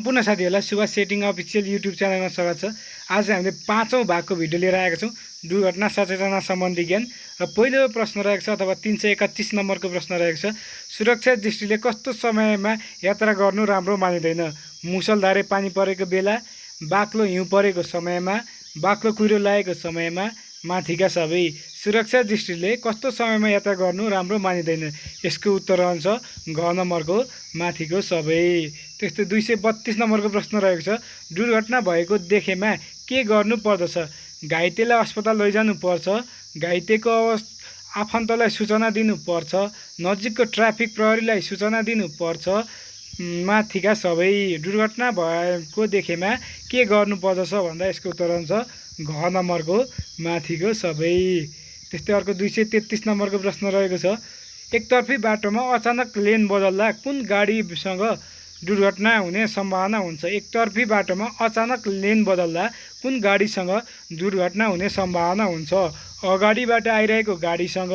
सम्पूर्ण साथीहरूलाई Subhash setting official YouTube च्यानलमा स्वागत छ। आज हामीले 5औं भागको भिडियो लिएर आएका छौँ, दुर्घटना सचेतना सम्बन्धी ज्ञान। र पहिलो प्रश्न रहेको छ अथवा 331 नम्बरको प्रश्न रहेको छ, सुरक्षा दृष्टिले कस्तो समयमा यात्रा गर्नु राम्रो मानिँदैन? मुसलधारे पानी परेको बेला, बाक्लो हिउँ परेको समयमा, बाक्लो कुहिरो लागेको समयमा, माथिका सबै। सुरक्षा दृष्टिले कस्तो समयमा यात्रा गर्नु राम्रो मानिँदैन? यसको उत्तर हुन्छ घ नम्बरको माथिको सबै। त्यस्तै 232 नम्बरको प्रश्न रहेको छ, दुर्घटना भएको देखेमा के गर्नु पर्दछ? घाइतेलाई अस्पताल लैजानु पर्छ, घाइतेको आफन्तलाई सूचना दिनुपर्छ, नजिकको ट्राफिक प्रहरीलाई सूचना दिनुपर्छ, माथिका सबै। दुर्घटना भएको देखेमा के गर्नु पर्दछ भन्दा यसको उत्तर हुन्छ घ नम्बरको माथिको सबै। त्यस्तै अर्को 233 नम्बरको प्रश्न रहेको छ, एकतर्फी बाटोमा अचानक लेन बदल्दा कुन गाडीसँग दुर्घटना हुने सम्भावना हुन्छ? एकतर्फी बाटोमा अचानक लेन बदल्दा कुन गाडीसँग दुर्घटना हुने सम्भावना हुन्छ? अगाडिबाट आइरहेको गाडीसँग,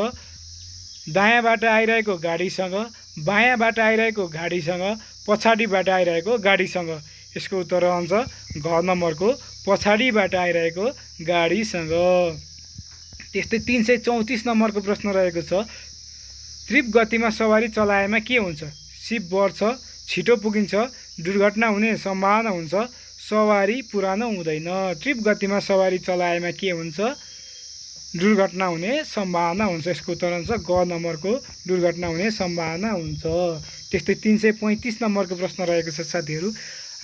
दायाँबाट आइरहेको गाडीसँग, बायाँबाट आइरहेको गाडीसँग, पछाडिबाट आइरहेको गाडीसँग। यसको उत्तर हुन्छ घ नम्बरको पछाडिबाट आइरहेको गाडीसँग। त्यस्तै 334 नम्बरको प्रश्न रहेको छ, तीव्र गतिमा सवारी चलाएमा के हुन्छ? सिप बढ्छ, छिटो पुगिन्छ, दुर्घटना हुने सम्भावना हुन्छ, सवारी पुरानो हुँदैन। तीव्र गतिमा सवारी चलाएमा के हुन्छ? दुर्घटना हुने सम्भावना हुन्छ। यसको उत्तर हुन्छ ग नम्बरको दुर्घटना हुने सम्भावना हुन्छ। त्यस्तै 335 नम्बरको प्रश्न रहेको छ साथीहरू,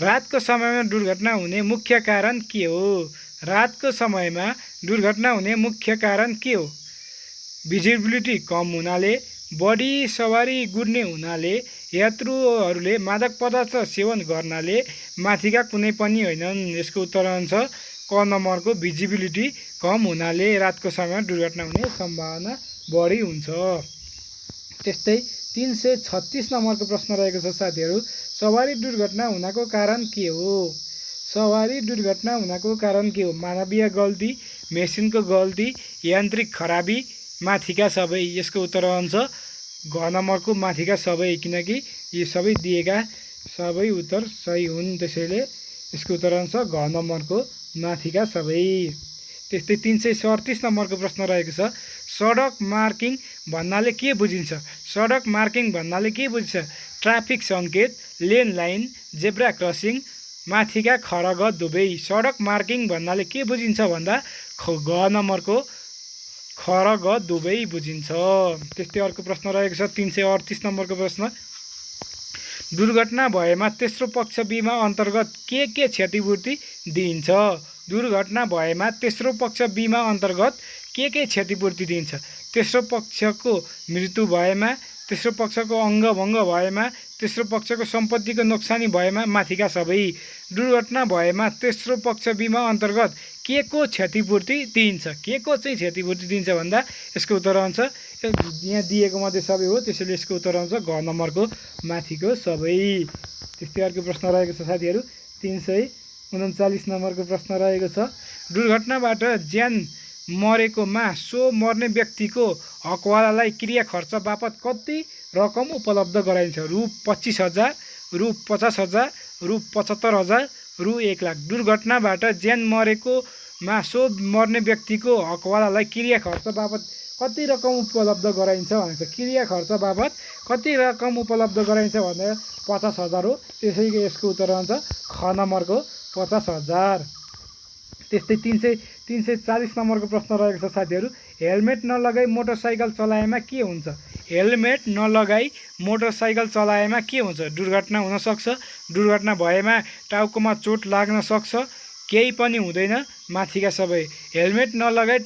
रातको समयमा दुर्घटना हुने मुख्य कारण के हो? रातको समयमा दुर्घटना हुने मुख्य कारण के हो? भिजिबिलिटी कम हुनाले, बढी सवारी गुड्ने हुनाले, यात्रुहरूले मादक पदार्थ सेवन गर्नाले, माथिका कुनै पनि होइनन्। यसको उत्तर हुन्छ क नम्बरको भिजिबिलिटी कम हुनाले रातको समयमा दुर्घटना हुने सम्भावना बढी हुन्छ। त्यस्तै 336 नम्बरको प्रश्न रहेको छ साथीहरू, सवारी दुर्घटना हुनको कारण के हो? सवारी दुर्घटना हुनको कारण के हो? मानवीय गल्ती, मेसिनको गल्ती, यान्त्रिक खराबी, माथिका सबै। यसको उत्तर हुन्छ घ नम्बरको माथिका सबै, किनकि यी सबै दिएका सबै उत्तर सही हुन्, त्यसैले यसको उत्तर हुन्छ घ नम्बरको माथिका सबै। त्यस्तै 337 नम्बरको प्रश्न रहेको छ, सडक मार्किङ भन्नाले के बुझिन्छ? सडक मार्किङ भन्नाले के बुझिन्छ? ट्राफिक सङ्केत, लेन लाइन, जेब्रा क्रसिङ, माथिका ख र ग दुवै। सडक मार्किङ भन्नाले के बुझिन्छ भन्दा घ नम्बरको ख र ग दुवै बुझिन्छ। त्यस्तै अर्को प्रश्न रहेको छ 338 नम्बरको प्रश्न, दुर्घटना भएमा तेस्रो पक्ष बिमा अन्तर्गत के क्षतिपूर्ति दिइन्छ? दुर्घटना भएमा तेस्रो पक्ष बिमा अन्तर्गत के क्षतिपूर्ति दिइन्छ? तेस्रो पक्षको मृत्यु भएमा, तेस्रो पक्षको अङ्गभङ्ग भएमा, तेस्रो पक्षको सम्पत्तिको नोक्सानी भएमा, माथिका सबै। दुर्घटना भएमा तेस्रो पक्ष बिमा अन्तर्गत के को क्षतिपूर्ति दिइन्छ? के को चाहिँ क्षतिपूर्ति दिइन्छ भन्दा यसको उत्तर हुन्छ यहाँ दिएको मध्ये सबै हो, त्यसैले यसको उत्तर हुन्छ घ नम्बरको माथिको सबै। त्यस्तै अर्को प्रश्न रहेको छ साथीहरू 339 नम्बरको प्रश्न रहेको छ, दुर्घटनाबाट ज्यान मरेकोमा सो मर्ने व्यक्तिको हकवालालाई क्रिया खर्च बापत कति रकम उपलब्ध गराइन्छ? रु 25,000, रु 50,000, रु 75,000, रु 1 लाख। दुर्घटनाबाट ज्यान मरेकोमा सो मर्ने व्यक्तिको हकवालालाई क्रिया खर्च बापत कति रकम उपलब्ध गराइन्छ भन्छ? क्रिया खर्च बापत कति रकम उपलब्ध गराइन्छ भन्दा 50,000 हो, त्यसैले यसको उत्तर हुन्छ ख नम्बरको 50,000। त्यस्तै 340 नम्बरको प्रश्न रहेको छ साथीहरू, हेलमेट नलगाई मोटरसाइकल चलाएमा के हुन्छ? हेलमेट नलगाई मोटरसाइकल चलाएमा के हुन्छ? दुर्घटना हुनसक्छ, दुर्घटना भएमा टाउकोमा चोट लाग्न सक्छ, केही पनि हुँदैन, माथिका सबै। हेलमेट नलगाई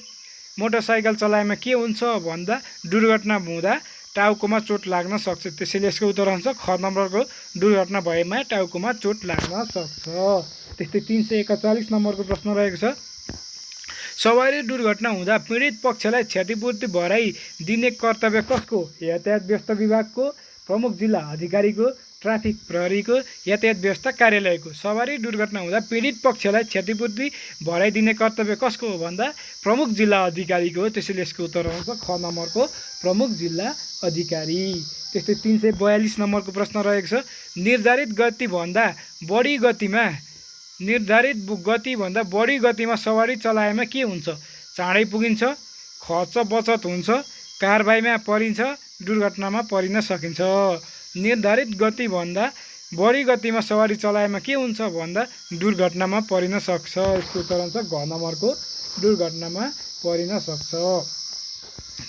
मोटरसाइकल चलाएमा के हुन्छ भन्दा दुर्घटना हुँदा टाउकोमा चोट लाग्न सक्छ, त्यसैले यसको उत्तर हुन्छ ख नम्बरको दुर्घटना भएमा टाउकोमा चोट लाग्न सक्छ। त्यस्तै 341 नम्बरको प्रश्न रहेको छ, सवारी दुर्घटना हुँदा पीडित पक्षलाई क्षतिपूर्ति भराइ दिने कर्तव्य कसको? यातायात व्यवस्था विभागको, प्रमुख जिल्ला अधिकारीको, ट्राफिक प्रहरीको यातायात व्यवस्था कार्यालयको। सवारी दुर्घटना हुँदा पीडित पक्षलाई क्षतिपूर्ति भराइदिने कर्तव्य कसको हो भन्दा प्रमुख जिल्ला अधिकारीको हो। त्यसैले यसको उत्तर आउँछ ख नम्बरको प्रमुख जिल्ला अधिकारी। त्यस्तै 342 नम्बरको प्रश्न रहेको छ, निर्धारित गतिभन्दा बढी गतिमा सवारी चलाएमा के हुन्छ? चाँडै पुगिन्छ, खर्च बचत हुन्छ, कारबाहीमा परिन्छ, दुर्घटनामा परिन सकिन्छ। निर्धारित गतिभन्दा बढी गतिमा सवारी चलाएमा के हुन्छ भन्दा दुर्घटनामा परिन सक्छ। यसको उत्तर हुन्छ घ नम्बरको दुर्घटनामा परिन सक्छ।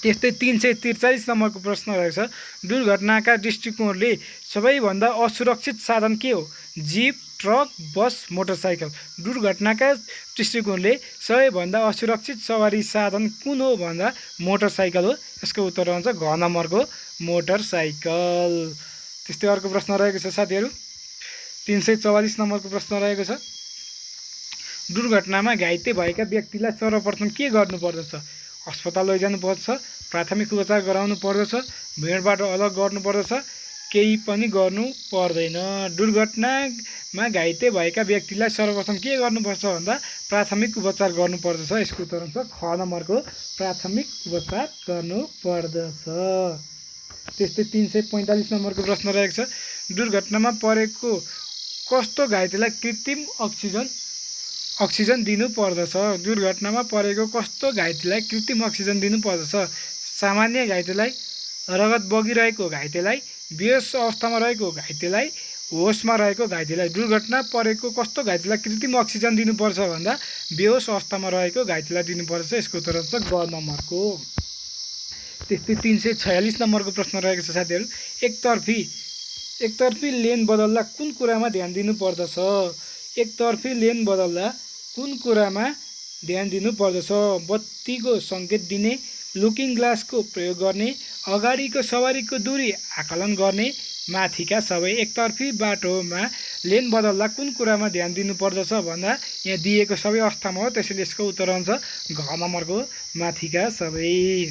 त्यस्तै 343 नम्बरको प्रश्न रहेको छ, दुर्घटनाका दृष्टिकोणले सबैभन्दा असुरक्षित साधन के हो? जीप, ट्रक, बस, मोटरसाइकल। दुर्घटनाका दृष्टिकोणले सबैभन्दा असुरक्षित सवारी साधन कुन हो भन्दा मोटरसाइकल हो। यसको उत्तर हुन्छ घ नम्बरको मोटरसाइकल। त्यस्तै अर्को प्रश्न रहेको छ साथीहरू, 344 नम्बरको प्रश्न रहेको छ, दुर्घटनामा घाइते भएका व्यक्तिलाई सर्वप्रथम के गर्नुपर्दछ? अस्पताल लैजानुपर्छ, प्राथमिक उपचार गराउनु पर्दछ, भिडबाट अलग गर्नुपर्दछ, केही पनि गर्नु पर्दैन। दुर्घटनामा घाइते भएका व्यक्तिलाई सर्वप्रथम के गर्नुपर्छ भन्दा प्राथमिक उपचार गर्नुपर्दछ। यसको उत्तर हुन्छ ख नम्बरको प्राथमिक उपचार गर्नुपर्दछ। त्यस्तै 345 नम्बरको प्रश्न रहेको छ, दुर्घटनामा परेको कस्तो घाइतेलाई कृत्रिम अक्सिजन दिनुपर्दछ? दुर्घटनामा परेको कस्तो घाइतेलाई कृत्रिम अक्सिजन दिनुपर्दछ? सामान्य घाइतेलाई, रगत बगिरहेको घाइतेलाई, बेहोस अवस्थामा रहेको घाइतेलाई, होसमा रहेको घाइतेलाई। दुर्घटना परेको कस्तो घाइतेलाई कृत्रिम अक्सिजन दिनुपर्छ भन्दा बेहोस अवस्थामा रहेको घाइतेलाई दिनुपर्छ। यसको उत्तर हुन्छ ग नम्बरको। त्यस्तै 346 नम्बरको प्रश्न रहेको छ साथीहरू, एकतर्फी लेन बदल्दा कुन कुरामा ध्यान दिनुपर्दछ? एकतर्फी लेन बदल्दा कुन कुरामा ध्यान दिनुपर्दछ? बत्तीको सङ्केत दिने, लुकिङ ग्लासको प्रयोग गर्ने, अगाडिको सवारीको दूरी आकलन गर्ने, माथिका सबै। एकतर्फी बाटोमा लेन बदल्दा कुन कुरामा ध्यान दिनुपर्दछ भन्दा यहाँ दिएको सबै अवस्थामा हो। त्यसैले यसको उत्तर हुन्छ घ नम्बरको माथिका सबै।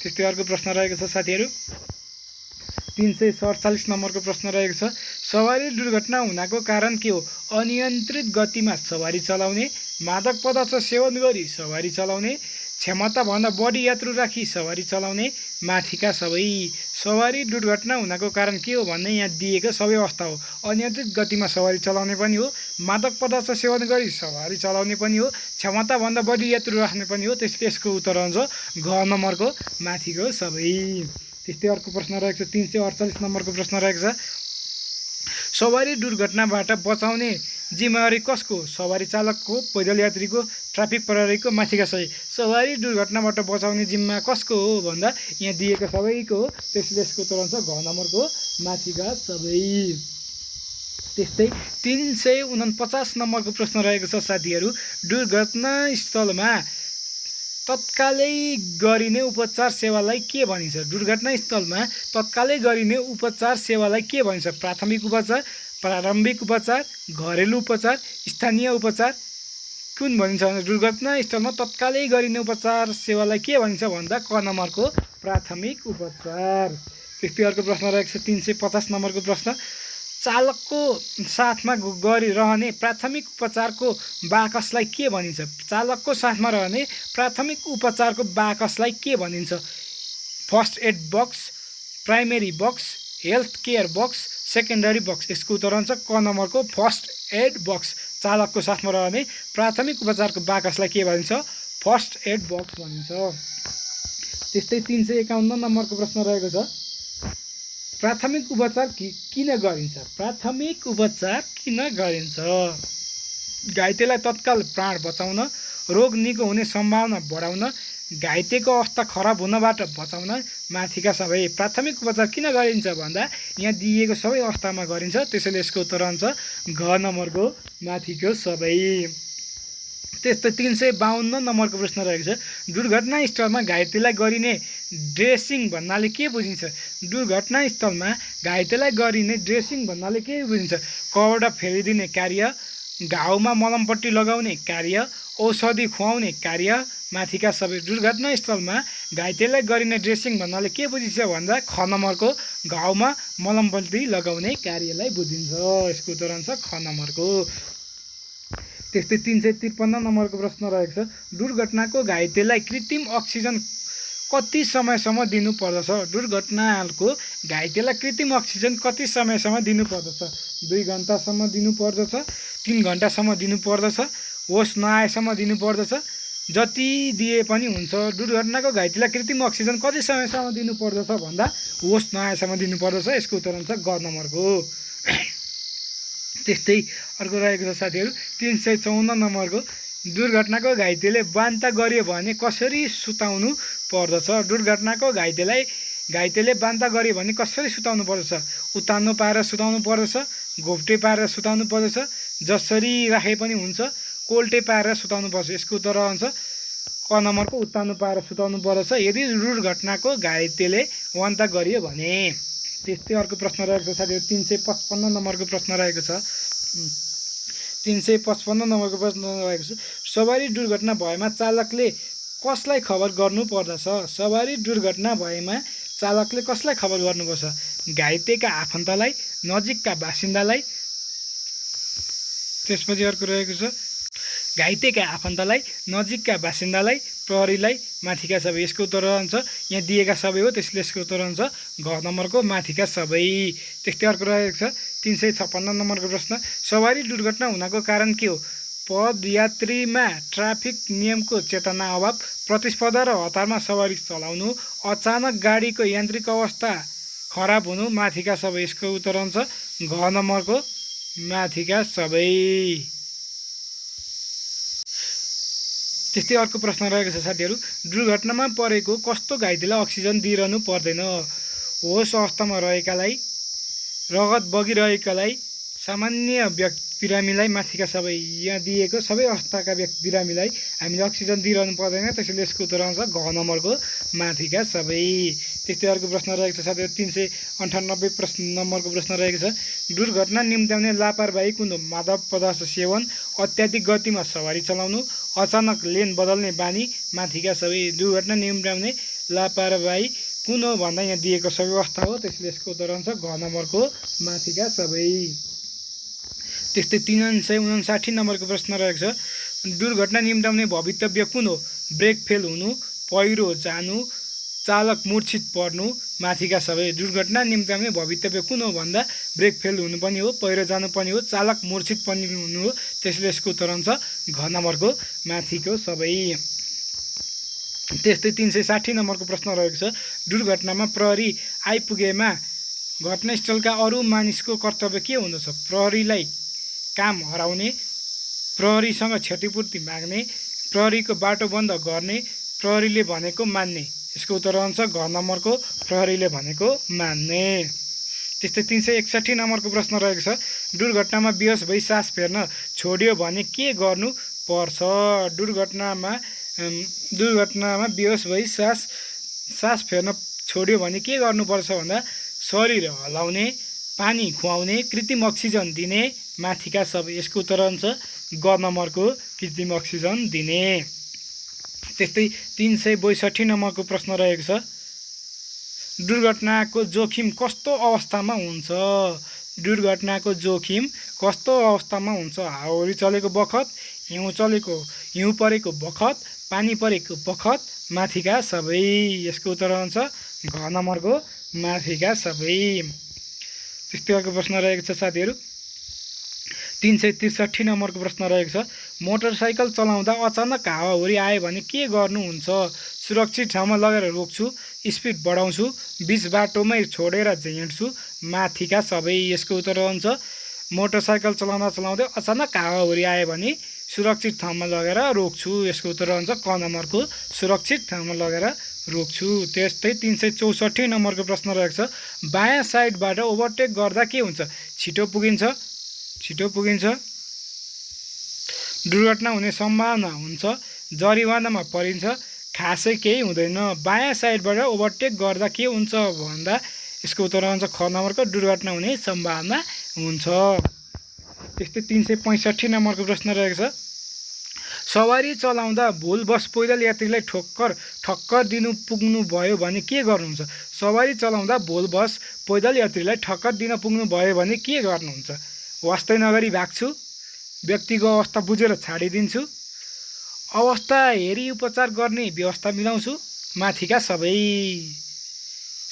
त्यस्तै अर्को प्रश्न रहेको छ साथीहरू, 347 नम्बरको प्रश्न रहेको छ, सवारी दुर्घटना हुनको कारण के हो? अनियन्त्रित गतिमा सवारी चलाउने, मादक पदार्थ सेवन गरी सवारी चलाउने, क्षमताभन्दा बढी यात्रु राखी सवारी चलाउने, माथिका सबै। सवारी दुर्घटना हुनको कारण के हो भन्ने यहाँ दिएको सबै अवस्था हो। अनियन्त्रित गतिमा सवारी चलाउने पनि हो, मादक पदार्थ सेवन गरी सवारी चलाउने पनि हो, क्षमताभन्दा बढी यात्रु राख्ने पनि हो। त्यसले यसको उत्तर हुन्छ घ नम्बरको माथिको सबै। त्यस्तै अर्को प्रश्न रहेको छ, 348 नम्बरको प्रश्न रहेको छ, सवारी दुर्घटनाबाट बचाउने जिम्मेवारी कसको? सवारी चालकको, पैदल यात्रीको, ट्राफिक प्रहरीको, माथिका सबै। सवारी दुर्घटनाबाट बचाउने जिम्मा कसको हो भन्दा यहाँ दिएको सबैको हो। त्यसले यसको उत्तर हुन्छ घ नम्बरको माथिका सबै। त्यस्तै 349 नम्बरको प्रश्न रहेको छ साथीहरू, दुर्घटनास्थलमा तत्कालै गरिने उपचार सेवालाई के भनिन्छ? दुर्घटनास्थलमा तत्कालै गरिने उपचार सेवालाई के भनिन्छ? प्राथमिक उपचार, प्रारम्भिक उपचार, घरेलु उपचार, स्थानीय उपचार कुन भनिन्छ भने दुर्घटनास्थलमा तत्कालै गरिने उपचार सेवालाई के भनिन्छ भन्दा क नम्बरको प्राथमिक उपचार। त्यस्तै अर्को प्रश्न रहेको छ 350 नम्बरको प्रश्न, चालकको साथमा गरिरहने प्राथमिक उपचारको बाकसलाई के भनिन्छ? चालकको साथमा रहने प्राथमिक उपचारको बाकसलाई के भनिन्छ? First aid box, primary box, health care box, secondary box. यसको उत्तर हुन्छ क नम्बरको फर्स्ट एड बक्स। चालकको साथमा रहने प्राथमिक उपचारको बाकसलाई के भनिन्छ? फर्स्ट एड बक्स भनिन्छ। त्यस्तै 351 नम्बरको प्रश्न रहेको छ, प्राथमिक उपचार किन गरिन्छ? प्राथमिक उपचार किन गरिन्छ? घाइतेलाई तत्काल प्राण बचाउन, रोग निको हुने सम्भावना बढाउन, घाइतेको अवस्था खराब हुनबाट बचाउन, माथिका सबै। प्राथमिक उपचार किन गरिन्छ भन्दा यहाँ दिएको सबै अवस्थामा गरिन्छ। त्यसैले यसको उत्तर हुन्छ घ नम्बरको माथिको सबै। त्यस्तै 352 नम्बरको प्रश्न रहेको छ, दुर्घटनास्थलमा घाइतेलाई गरिने ड्रेसिङ भन्नाले के बुझिन्छ? दुर्घटनास्थलमा घाइतेलाई गरिने ड्रेसिङ भन्नाले के बुझिन्छ? कपडा फेरिदिने कार्य, घाउमा मलमपट्टी लगाउने कार्य, औषधि खुवाउने कार्य, माथिका सबै। दुर्घटनास्थलमा घाइतेलाई गरिने ड्रेसिङ भन्नाले के बुझिन्छ भन्दा ख नम्बरको घाउमा मलमपट्टी लगाउने कार्यलाई बुझिन्छ। यसको उत्तर हुन्छ ख नम्बरको। त्यस्तै 353 नम्बरको प्रश्न रहेको छ, दुर्घटनाको घाइतेलाई कृत्रिम अक्सिजन कति समयसम्म दिनुपर्दछ? दुर्घटनाको घाइतेलाई कृत्रिम अक्सिजन कति समयसम्म दिनुपर्दछ? 2 घन्टासम्म दिनुपर्दछ, 3 घन्टासम्म दिनुपर्दछ, होस नआएसम्म दिनुपर्दछ, जति दिए पनि हुन्छ। दुर्घटनाको घाइतेलाई कृत्रिम अक्सिजन कति समयसम्म दिनुपर्दछ भन्दा होस नआएसम्म दिनुपर्दछ। यसको उत्तर हुन्छ ग नम्बरको। त्यस्तै अर्को रहेको छ साथीहरू 354 नम्बरको, दुर्घटनाको घाइतेले बान्ता गर्यो भने कसरी सुताउनु पर्दछ? दुर्घटनाको घाइतेले बान्ता गर्यो भने कसरी सुताउनु पर्दछ? उत्तानो पारेर सुताउनु पर्दछ, घोप्टे पारेर सुताउनु पर्दछ, जसरी राखे पनि हुन्छ, कोल्टे पारेर सुताउनु पर्छ। यसको उत्तर हुन्छ क नम्बरको उत्तानो पारेर सुताउनु पर्दछ यदि दुर्घटनाको घाइतेले बान्ता गर्यो भने। त्यस्तै अर्को प्रश्न रहेको छ साथीहरू 355 नम्बरको प्रश्न रहेको छ। 355 नम्बरको प्रश्न रहेको छ, सवारी दुर्घटना भएमा चालकले कसलाई खबर गर्नु पर्दछ? सवारी दुर्घटना भएमा चालकले कसलाई खबर गर्नुपर्छ? घाइतेका आफन्तलाई, नजिकका बासिन्दालाई। त्यसपछि अर्को रहेको छ, घाइतेका आफन्तलाई, नजिकका बासिन्दालाई, प्रहरीलाई, माथिका सबै। यसको उत्तर हुन्छ यहाँ दिएका सबै हो, त्यसले यसको उत्तर हुन्छ घ नम्बरको माथिका सबै। त्यस्तै अर्को रहेको छ 356 नम्बरको प्रश्न, सवारी दुर्घटना हुनको कारण के हो? पदयात्रीमा ट्राफिक नियमको चेतना अभाव, प्रतिस्पर्धा र हतारमा सवारी चलाउनु, अचानक गाडीको यान्त्रिक अवस्था खराब हुनु, माथिका सबै। यसको उत्तर हुन्छ घ नम्बरको माथिका सबै। त्यस्तै अर्को प्रश्न रहेको छ साथीहरू, दुर्घटनामा परेको कस्तो घाइतेलाई अक्सिजन दिइरहनु पर्दैन? होस अवस्थामा रहेकालाई, रगत बगिरहेकालाई, सामान्य बिरामीलाई, माथिका सबै। यहाँ दिएको सबै अवस्थाका बिरामीलाई हामीले अक्सिजन दिइरहनु पर्दैन, त्यसैले यसको उत्तर आउँछ घ नम्बरको माथिका सबै। त्यस्तै अर्को प्रश्न रहेको छ साथीहरू 398 नम्बरको प्रश्न रहेको छ, दुर्घटना निम्त्याउने लापरवाही कुन हो? मादक पदार्थ सेवन, अत्याधिक गतिमा सवारी चलाउनु, अचानक लेन बदल्ने बानी, माथिका सबै। दुर्घटना निम्त्याउने लापरवाही कुन हो भन्दा यहाँ दिएको सबै अवस्था हो, त्यसले यसको उत्तर हुन्छ घ नम्बरको माथिका सबै। त्यस्तै 359 नम्बरको प्रश्न रहेको छ, दुर्घटना निम्त्याउने भवितव्य कुन हो? ब्रेक फेल हुनु, पहिरो जानु, चालक मूर्छित पर्नु, माथिका सबै। दुर्घटना निम्त्याउने भवितव्य कुन हो भन्दा ब्रेक फेल हुनु पनि हो, पहिरो जानु पनि हो, चालक मूर्छित पनि हुनु हो, त्यसले यसको उत्तर हुन्छ घ नम्बरको माथिको सबै। त्यस्तै 360 नम्बरको प्रश्न रहेको छ, दुर्घटनामा प्रहरी आइपुगेमा घटनास्थलका अरू मानिसको कर्तव्य के हुँदछ? प्रहरीलाई काम हराउने, प्रहरीसँग क्षतिपूर्ति माग्ने, प्रहरीको बाटो बन्द गर्ने, प्रहरीले भनेको मान्ने। यसको उत्तर हुन्छ घ नम्बरको प्रहरीले भनेको मान्ने। त्यस्तै 361 नम्बरको प्रश्न रहेको छ, दुर्घटनामा बेहोस भई सास फेर्न छोड्यो भने के गर्नु पर्छ? दुर्घटनामा बेहोस भई सास फेर्न छोड्यो भने के गर्नुपर्छ भन्दा शरीर हल्लाउने, पानी खुवाउने, कृत्रिम अक्सिजन दिने, माथिका सबै। यसको उत्तर हुन्छ ग नम्बरको कृत्रिम अक्सिजन दिने। त्यस्तै 362 नम्बरको प्रश्न रहेको छ, दुर्घटनाको जोखिम कस्तो अवस्थामा हुन्छ? दुर्घटनाको जोखिम कस्तो अवस्थामा हुन्छ? हाउरी चलेको बखत, हिउँ परेको बखत, पानी परेको बखत, माथिका सबै। यसको उत्तर हुन्छ घ नम्बरको माथिका सबै। त्यस्तै अर्को प्रश्न रहेको छ साथीहरू 363 नम्बरको प्रश्न रहेको छ, मोटरसाइकल चलाउँदा अचानक हावाहुरी आयो भने के गर्नुहुन्छ? सुरक्षित ठाउँमा लगेर रोक्छु, स्पिड बढाउँछु, बिच बाटोमै छोडेर हिँड्छु, माथिका सबै। यसको उत्तर हुन्छ मोटरसाइकल चलाउँदै अचानक हावाहुरी आयो भने सुरक्षित ठाउँमा लगेर रोक्छु। यसको उत्तर हुन्छ क नम्बरको सुरक्षित ठाउँमा लगेर रोक्छु। त्यस्तै 364 नम्बरको प्रश्न रहेको छ, बायाँ साइडबाट ओभरटेक गर्दा के हुन्छ? छिटो पुगिन्छ, दुर्घटना हुने सम्भावना हुन्छ, जरिवानामा परिन्छ, खासै केही हुँदैन। बायाँ साइडबाट ओभरटेक गर्दा के हुन्छ भन्दा यसको उत्तर हुन्छ ख नम्बरको दुर्घटना हुने सम्भावना हुन्छ। त्यस्तै 365 नम्बरको प्रश्न रहेको छ, सवारी चलाउँदा भुलवश पैदल यात्रीलाई ठक्कर दिनु पुग्नु भयो भने के गर्नुहुन्छ? सवारी चलाउँदा भुलवश पैदल यात्रीलाई ठक्कर दिन पुग्नु भयो भने के गर्नुहुन्छ? वास्तै नगरी भाग्छु, व्यक्तिको अवस्था बुझेर छाडिदिन्छु, अवस्था हेरी उपचार गर्ने व्यवस्था मिलाउँछु, माथिका सबै।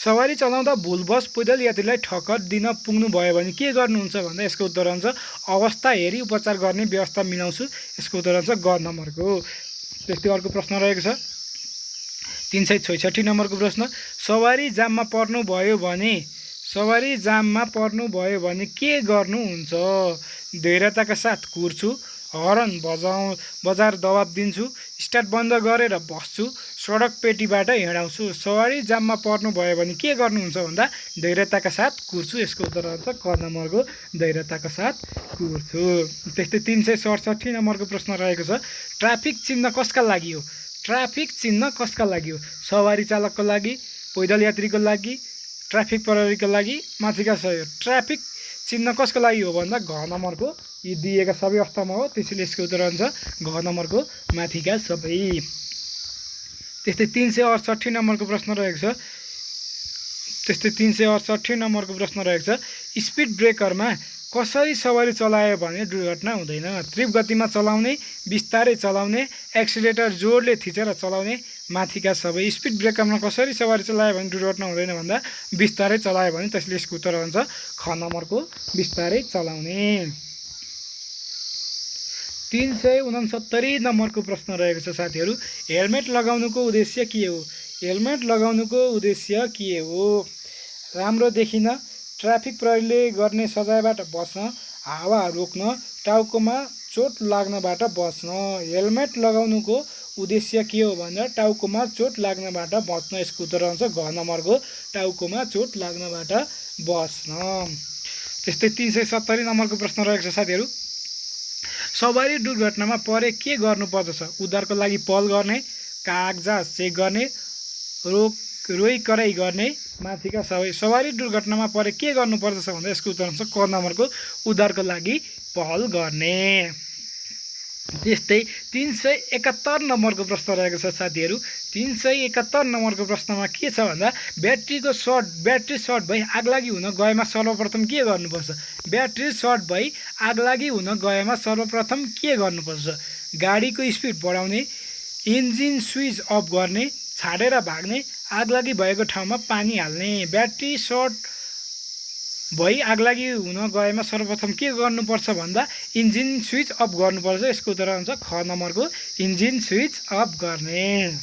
सवारी चलाउँदा भुलवश पैदल यात्रीलाई ठक्कर दिन पुग्नु भयो भने के गर्नुहुन्छ भन्दा यसको उत्तर हुन्छ अवस्था हेरी उपचार गर्ने व्यवस्था मिलाउँछु। यसको उत्तर हुन्छ ग नम्बरको। त्यस्तै अर्को प्रश्न रहेको छ 366 नम्बरको प्रश्न, सवारी जाममा पर्नुभयो भने के गर्नुहुन्छ? धैर्यताका साथ कुर्छु, हर्न बजार दबाब दिन्छु, स्टार्ट बन्द गरेर बस्छु, सडक पेटीबाट हिँडाउँछु। सवारी जाममा पर्नुभयो भने के गर्नुहुन्छ भन्दा धैर्यताका साथ कुर्छु। यसको उत्तर हुन्छ क नम्बरको, धैर्यताका साथ कुर्छु। त्यस्तै 367 नम्बरको प्रश्न रहेको छ, ट्राफिक चिन्ह कसका लागि हो? ट्राफिक चिन्ह कसका लागि हो? सवारी चालकको लागि, पैदल यात्रीको लागि, ट्राफिक प्रहरीको लागि, माथिका सबै। ट्राफिक चिन्ह कसको लागि हो भन्दा घ नम्बरको, यी दिएका सबै अवस्थामा हो, त्यसैले यसको उत्तर हुन्छ घ नम्बरको, माथिका सबै। त्यस्तै 368 नम्बरको प्रश्न रहेको छ, स्पिड ब्रेकरमा कसरी सवारी चलायो भने दुर्घटना हुँदैन? तीव्र गतिमा चलाउने, बिस्तारै चलाउने, एक्सिलेटर जोडले थिचेर चलाउने, माथिका सबै। स्पिड ब्रेकरमा कसरी सवारी चलायो भने दुर्घटना हुँदैन भन्दा बिस्तारै चलायो भने, त्यसले यसको उत्तर हुन्छ ख नम्बरको, बिस्तारै चलाउने। 369 नम्बरको प्रश्न रहेको छ साथीहरू, हेलमेट लगाउनुको उद्देश्य के हो? हेलमेट लगाउनुको उद्देश्य के हो? राम्रो देखिन, ट्राफिक प्रहरीले गर्ने सजायबाट बच्न, हावा रोक्न, टाउकोमा चोट लाग्नबाट बच्न। हेलमेट लगाउनुको उद्देश्य के हो भन्दा टाउकोमा चोट लाग्नबाट बच्न। यसको उत्तर हुन्छ घ नम्बरको, टाउकोमा चोट लाग्नबाट बच्न। त्यस्तै 370 नम्बरको प्रश्न रहेको छ साथीहरू, सवारी दुर्घटनामा परे के गर्नुपर्दछ? उद्धारको लागि पहल गर्ने, कागजात चेक गर्ने, रोइ कराई गर्ने, माथिका सबै। सवारी दुर्घटनामा परे के गर्नुपर्दछ भन्दा यसको उत्तर हुन्छ क नम्बरको, उद्धारको लागि पहल गर्ने। त्यस्तै 371 नम्बरको प्रश्न रहेको छ साथीहरू, 371 नम्बरको प्रश्नमा के छ भन्दा ब्याट्री सर्ट भई आगलागी हुन गएमा सर्वप्रथम के गर्नुपर्छ? ब्याट्री सर्ट भई आगलागी हुन गएमा सर्वप्रथम के गर्नुपर्छ? गाडीको स्पिड बढाउने, इन्जिन स्विच अफ गर्ने, छाडेर भाग्ने, आगलागी भएको ठाउँमा पानी हाल्ने। ब्याट्री सर्ट भई आगलागी हुन गएमा सर्वप्रथम के गर्नुपर्छ भन्दा इन्जिन स्विच अफ गर्नुपर्छ। यसको उत्तर हुन्छ ख नम्बरको, इन्जिन स्विच अफ गर्ने।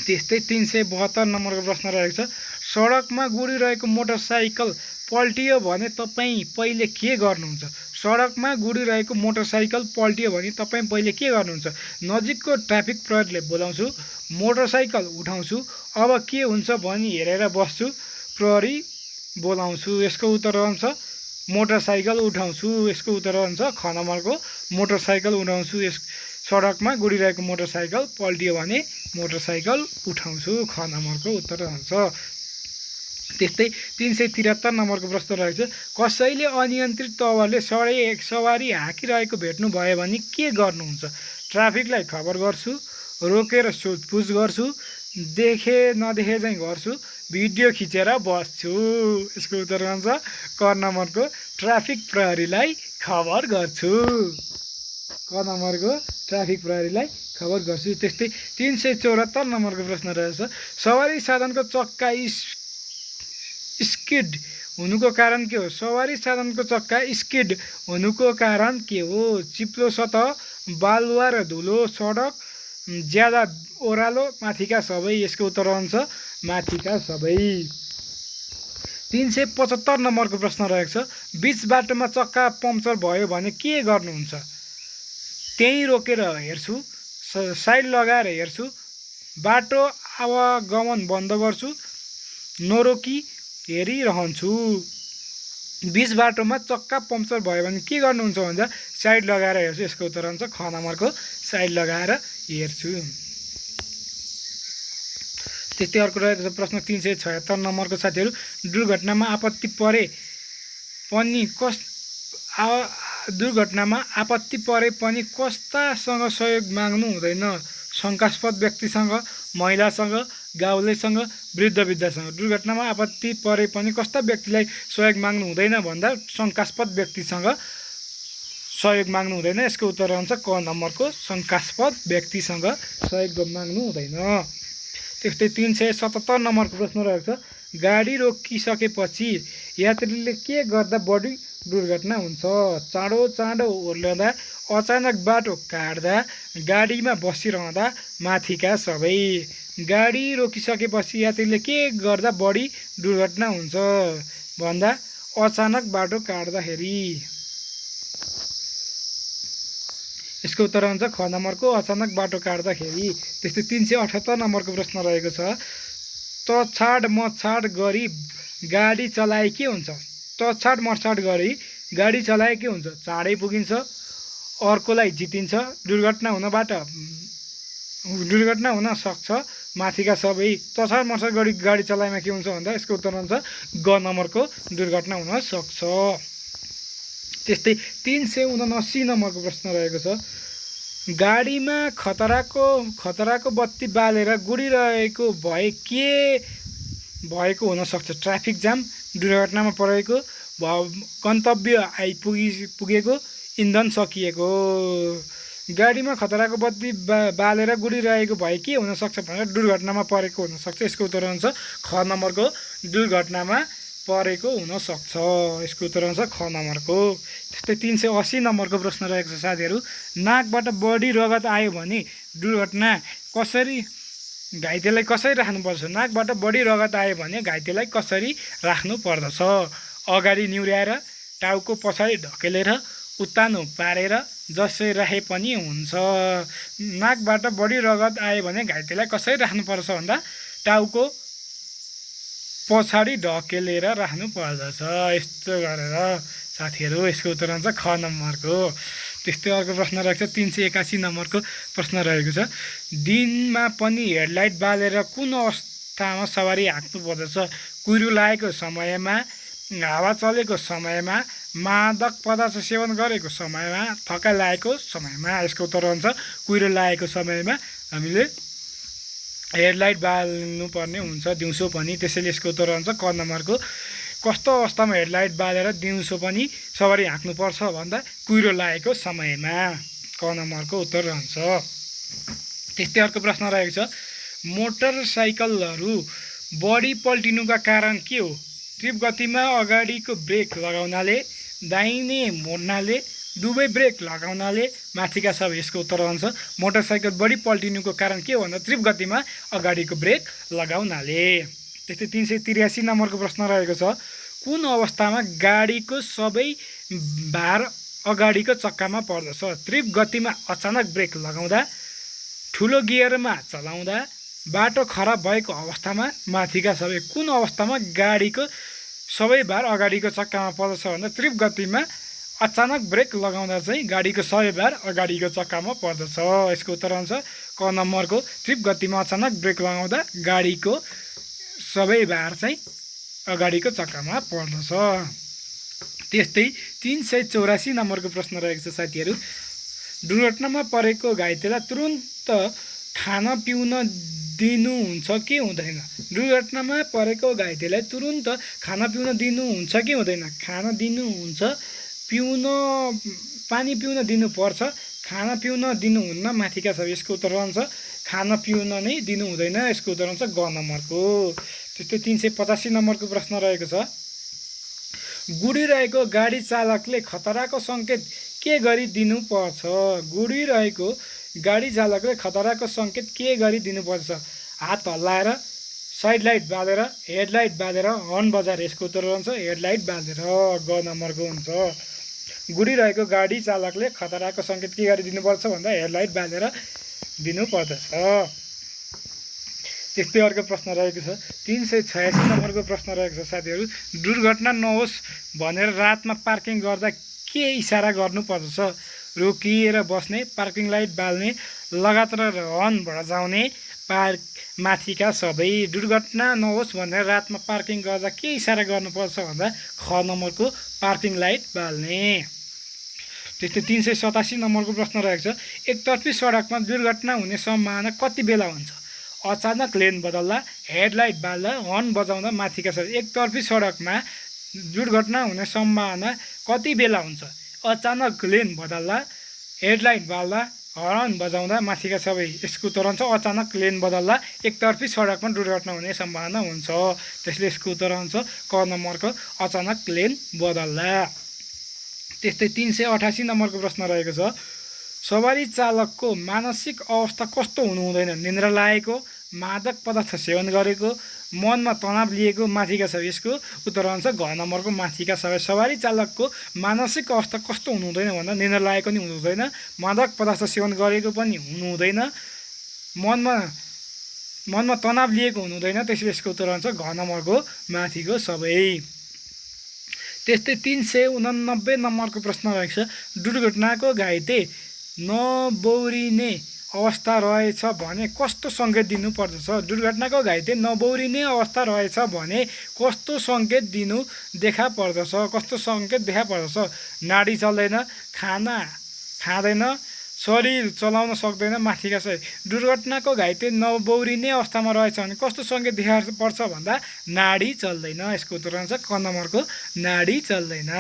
त्यस्तै 372 नम्बरको प्रश्न रहेको छ, सडकमा गुडिरहेको मोटरसाइकल पल्टियो भने तपाईँ पहिले के गर्नुहुन्छ? सडकमा गुडिरहेको मोटरसाइकल पल्टियो भने तपाईँ पहिले के गर्नुहुन्छ? नजिकको ट्राफिक प्रहरीले बोलाउँछु, मोटरसाइकल उठाउँछु, अब के हुन्छ भनी हेरेर बस्छु, प्रहरी बोलाउँछु। यसको उत्तर हुन्छ मोटरसाइकल उठाउँछु। यसको उत्तर हुन्छ ख नम्बरको, मोटरसाइकल उठाउँछु। सडकमा गुडिरहेको मोटरसाइकल पल्टियो भने मोटरसाइकल उठाउँछु, ख नम्बरको उत्तर हुन्छ। त्यस्तै 373 नम्बरको प्रश्न रहेको छ, कसैले अनियन्त्रित तवरले सवारी हाँकिरहेको भेट्नु भयो भने के गर्नुहुन्छ? ट्राफिकलाई खबर गर्छु, रोकेर सोधपुछ गर्छु, देखे नदेखे चाहिँ गर्छु, भिडियो खिचेर बस्छु। यसको उत्तर हुन्छ क नम्बरको, ट्राफिक प्रहरीलाई खबर गर्छु, क नम्बरको, ट्राफिक प्रहरीलाई खबर गर्छु। त्यस्तै 374 नम्बरको प्रश्न रहेछ, सवारी साधनको चक्का स्किड हुनुको कारण के हो? सवारी साधनको चक्का स्किड हुनुको कारण के हो? चिप्लो सतह, बालुवा र धुलो, सडक ज्यादा ओह्रालो, माथिका सबै। यसको उत्तर हुन्छ माथिका सबै। 375 नम्बरको प्रश्न रहेको छ, बिच बाटोमा चक्का पम्चर भयो भने के गर्नुहुन्छ? त्यहीँ रोकेर हेर्छु, साइड लगाएर हेर्छु, बाटो आवागमन बन्द गर्छु, नरोकी हेरिरहन्छु। बिच बाटोमा चक्का पम्चर भयो भने के गर्नुहुन्छ भन्दा साइड लगाएर हेर्छु। यसको उत्तर हुन्छ ख नम्बरको, साइड लगाएर हेर्छु। त्यस्तै अर्को रहेको छ प्रश्न 376 नम्बरको साथीहरू, दुर्घटनामा आपत्ति परे पनि दुर्घटनामा आपत्ति परे पनि कस्तासँग सहयोग माग्नु हुँदैन? शङ्कास्पद व्यक्तिसँग, महिलासँग, गाउँलेसँग, वृद्धसँग। दुर्घटनामा आपत्ति परे पनि कस्ता व्यक्तिलाई सहयोग माग्नु हुँदैन भन्दा शङ्कास्पद व्यक्तिसँग सहयोग माग्नु हुँदैन। यसको उत्तर हुन्छ क नम्बरको शङ्कास्पद व्यक्तिसँग सहयोग माग्नु हुँदैन। त्यस्तै 377 नम्बरको प्रश्न रहेको छ, गाडी रोकिसकेपछि यात्रीले के गर्दा बढी दुर्घटना हुन्छ? चाँडो ओर्लँदा, अचानक बाटो काट्दा, गाडीमा बसिरहँदा, माथिका सबै। गाडी रोकिसकेपछि यात्रीले के गर्दा बढी दुर्घटना हुन्छ भन्दा अचानक बाटो काट्दाखेरि। यसको उत्तर हुन्छ ख नम्बरको अचानक बाटो काट्दाखेरि। त्यस्तै 378 नम्बरको प्रश्न रहेको छ, तछाड मछाड गरी गाडी चलाए के हुन्छ? तछाड मछाड गरी गाडी चलाए के हुन्छ? चाँडै पुगिन्छ, अर्कोलाई जितिन्छ, दुर्घटना हुन सक्छ, माथिका सबै। तछाड मछाड गरी गाडी चलाएमा के हुन्छ भन्दा यसको उत्तर हुन्छ ग नम्बरको दुर्घटना हुन सक्छ। त्यस्तै 379 नम्बरको प्रश्न रहेको छ, गाडीमा खतराको बत्ती बालेर गुडिरहेको भए के भएको हुन सक्छ? ट्राफिक जाम, दुर्घटनामा परेको, गन्तव्य पुगेको, इन्धन सकिएको। गाडीमा खतराको बत्ती बालेर गुडिरहेको भए के हुन सक्छ भनेर दुर्घटनामा परेको हुन सक्छ। यसको उत्तर हुन्छ ख नम्बरको दुर्घटनामा परेको हुन सक्छ। यसको उत्तर हुन्छ ख नम्बरको। त्यस्तै 380 नम्बरको प्रश्न रहेको छ साथीहरू, नाकबाट बढी रगत आयो भने घाइतेलाई कसरी राख्नुपर्छ? नाकबाट बढी रगत आयो भने घाइतेलाई कसरी राख्नु पर्दछ? अगाडि निहुर्याएर, टाउको पछाडि ढकेलेर, उत्तानो पारेर, जसरी राखे पनि हुन्छ। नाकबाट बढी रगत आयो भने घाइतेलाई कसरी राख्नुपर्छ भन्दा टाउको पछाडि ढकेलेर राख्नु पर्दछ। यस्तो गरेर साथीहरू यसको उत्तर हुन्छ ख नम्बरको। त्यस्तै अर्को प्रश्न रहेको छ 381 नम्बरको प्रश्न रहेको छ, दिनमा पनि हेडलाइट बालेर कुन अवस्थामा सवारी हाँक्नु पर्दछ? कुहिरो लागेको समयमा, हावा चलेको समयमा, मादक पदार्थ सेवन गरेको समयमा, थकाइ लागेको समयमा। यसको उत्तर हुन्छ कुहिरो लागेको समयमा हामीले हेडलाइट बाल्नुपर्ने हुन्छ, दिउँसो पनि। त्यसैले यसको उत्तर हुन्छ क नम्बरको। कस्तो अवस्थामा हेडलाइट बालेर दिउँसो पनि सवारी हाँक्नुपर्छ भन्दा कुहिरो लागेको समयमा। क नम्बरको उत्तर रहन्छ। त्यस्तै अर्को प्रश्न रहेको छ, मोटरसाइकलहरू बढी पल्टिनुका कारण के हो? तीव्र गतिमा अगाडिको ब्रेक लगाउनाले, दाहिने मोड्नाले, दुवै ब्रेक लगाउनाले, माथिका सब। यसको उत्तर हुन्छ मोटरसाइकल बढी पल्टिनुको कारण के हो भन्दा तीव्र गतिमा अगाडिको ब्रेक लगाउनाले। त्यस्तै 383 नम्बरको प्रश्न रहेको छ, कुन अवस्थामा गाडीको सबै भार अगाडिको चक्कामा पर्दछ? तीव्र गतिमा अचानक ब्रेक लगाउँदा, ठुलो गियरमा चलाउँदा, बाटो खराब भएको अवस्थामा, माथिका सबै। कुन अवस्थामा गाडीको सबै भार अगाडिको चक्कामा पर्दछ भन्दा तीव्र गतिमा अचानक ब्रेक लगाउँदा चाहिँ गाडीको सबै भार अगाडिको चक्कामा पर्दछ। यसको उत्तर हुन्छ क नम्बरको तीव्र गतिमा अचानक ब्रेक लगाउँदा गाडीको सबै भार चाहिँ अगाडिको चक्कामा पर्दछ। त्यस्तै 384 नम्बरको प्रश्न रहेको छ साथीहरू, दुर्घटनामा परेको घाइतेलाई तुरुन्त खान पिउन दिनुहुन्छ कि हुँदैन? दुर्घटनामा परेको घाइतेलाई तुरुन्त खाना पिउन दिनुहुन्छ कि हुँदैन? खाना दिनुहुन्छ, पानी पिउन दिनुपर्छ, खाना पिउन दिनुहुन्न, माथिका सब। यसको उत्तर हुन्छ खाना पिउन नै दिनु हुँदैन। यसको उत्तर हुन्छ ग नम्बरको। त्यस्तै 385 नम्बरको प्रश्न रहेको छ, गुडिरहेको गाडी चालकले खतराको सङ्केत के गरी दिनुपर्छ? गुडिरहेको गाडी चालकले खतराको सङ्केत के गरी दिनुपर्छ? हात हल्लाएर, साइड लाइट बालेर, हेडलाइट बालेर, हर्न बजाएर। यसको उत्तर हुन्छ हेडलाइट बालेर। ग नम्बरको हुन्छ। गुडिरहेको गाडी चालकले खतराको सङ्केत के गरी दिनुपर्छ भन्दा हेडलाइट बालेर दिनुपर्दछ। त्यस्तै अर्को प्रश्न रहेको छ 386 नम्बरको प्रश्न रहेको छ साथीहरू, दुर्घटना नहोस् भनेर रातमा पार्किङ गर्दा के इसारा गर्नुपर्दछ? रोकिएर बस्ने, पार्किङ लाइट बाल्ने, लगातार हर्न बजाउने, माथिका सबै। दुर्घटना नहोस् भनेर रातमा पार्किङ गर्दा के इसारा गर्नुपर्छ भन्दा ख नम्बरको पार्किङ लाइट बाल्ने। त्यस्तै 387 नम्बरको प्रश्न रहेको छ, एकतर्फी सडकमा दुर्घटना हुने सम्भावना कति बेला हुन्छ? अचानक लेन बदल्दा, हेडलाइट बाल्दा, हर्न बजाउँदा, माथिका सबै। एकतर्फी सडकमा दुर्घटना हुने सम्भावना कति बेला हुन्छ? अचानक लेन बदल्दा, हेडलाइट बाल्दा, हर्न बजाउँदा, माथिका सबै। यसको उत्तर हुन्छ अचानक लेन बदल्दा एकतर्फी सडकमा दुर्घटना हुने सम्भावना हुन्छ। त्यसले यसको उत्तर हुन्छ क नम्बरको अचानक लेन बदल्दा। त्यस्तै 388 नम्बरको प्रश्न रहेको छ, सवारी चालकको मानसिक अवस्था कस्तो हुनु हुँदैन? निन्द्रा लागेको, मादक पदार्थ सेवन गरेको, मनमा तनाव लिएको, माथिका सबै। यसको उत्तर हुन्छ घ नम्बरको माथिका सबै। सवारी चालकको मानसिक अवस्था कस्तो हुनु हुँदैन भन्दा निन्द्रा लागेको पनि हुनु हुँदैन, मादक पदार्थ सेवन गरेको पनि हुनु हुँदैन, मनमा तनाव लिएको हुनु हुँदैन। त्यसले यसको उत्तर हुन्छ घ नम्बरको माथिको सबै। त्यस्तै 389 नम्बरको प्रश्न रहेको छ, दुर्घटनाको घाइते नबौरिने अवस्था रहेछ भने कस्तो सङ्केत दिनु पर्दछ? दुर्घटनाको घाइते नबौरिने अवस्था रहेछ भने कस्तो सङ्केत दिनु देखा पर्दछ? कस्तो सङ्केत देखा पर्दछ? नाडी चल्दैन, खाना खाँदैन, शरीर चलाउन सक्दैन, माथिका सबै। दुर्घटनाको घाइते नबौरिने अवस्थामा रहेछ भने कस्तो सङ्केत देखा पर्छ भन्दा नाडी चल्दैन। यसको उत्तर हुन्छ क नम्बरको नाडी चल्दैन।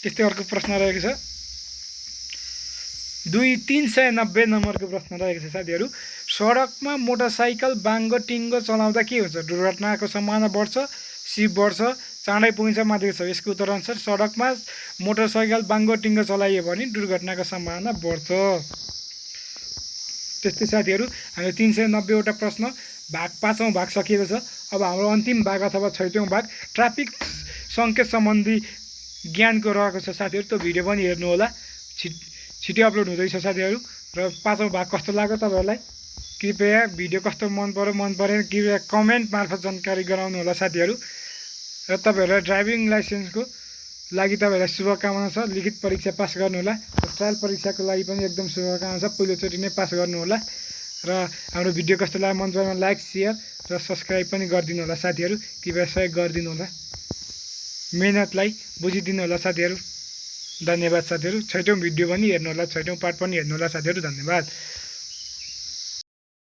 त्यस्तै अर्को प्रश्न रहेको छ, 390 नम्बरको प्रश्न रहेको छ साथीहरू, सडकमा मोटरसाइकल बाङ्गो टिङ्गो चलाउँदा के हुन्छ? दुर्घटनाको सम्भावना बढ्छ, सिप बढ्छ, चाँडै पुगिन्छ, माथिको छ। यसको उत्तर हुन्छ सडकमा मोटरसाइकल बाङ्गो टिङ्गो चलाइयो भने दुर्घटनाको सम्भावना बढ्छ। त्यस्तै साथीहरू हाम्रो 390वटा प्रश्न भाग 5औँ भाग सकिएको छ। अब हाम्रो अन्तिम भाग अथवा 6औँ भाग ट्राफिक सङ्केत सम्बन्धी ज्ञानको रहेको छ साथीहरू। त्यो भिडियो पनि हेर्नु होला, छिटै अपलोड हुँदैछ साथीहरू। र 5औँ भाग कस्तो लाग्यो तपाईँहरूलाई? कृपया भिडियो कस्तो मन परेन कृपया कमेन्ट मार्फत जानकारी गराउनु होला साथीहरू। र तपाईँहरूलाई ड्राइभिङ लाइसेन्सको लागि तपाईँहरूलाई शुभकामना छ। लिखित परीक्षा पास गर्नुहोला र ट्रायल परीक्षाको लागि पनि एकदम शुभकामना छ। पहिलोचोटि नै पास गर्नुहोला। र हाम्रो भिडियो कस्तो लाग्यो मन परेमा लाइक, सेयर र सब्सक्राइब पनि गरिदिनु होला साथीहरू। कृपया सहयोग गरिदिनु होला, मेहनतलाई बुझिदिनु होला साथीहरू। धन्यवाद साथीहरू। 6औँ भिडियो पनि हेर्नु होला, 6औँ पार्ट पनि हेर्नु होला साथीहरू। धन्यवाद।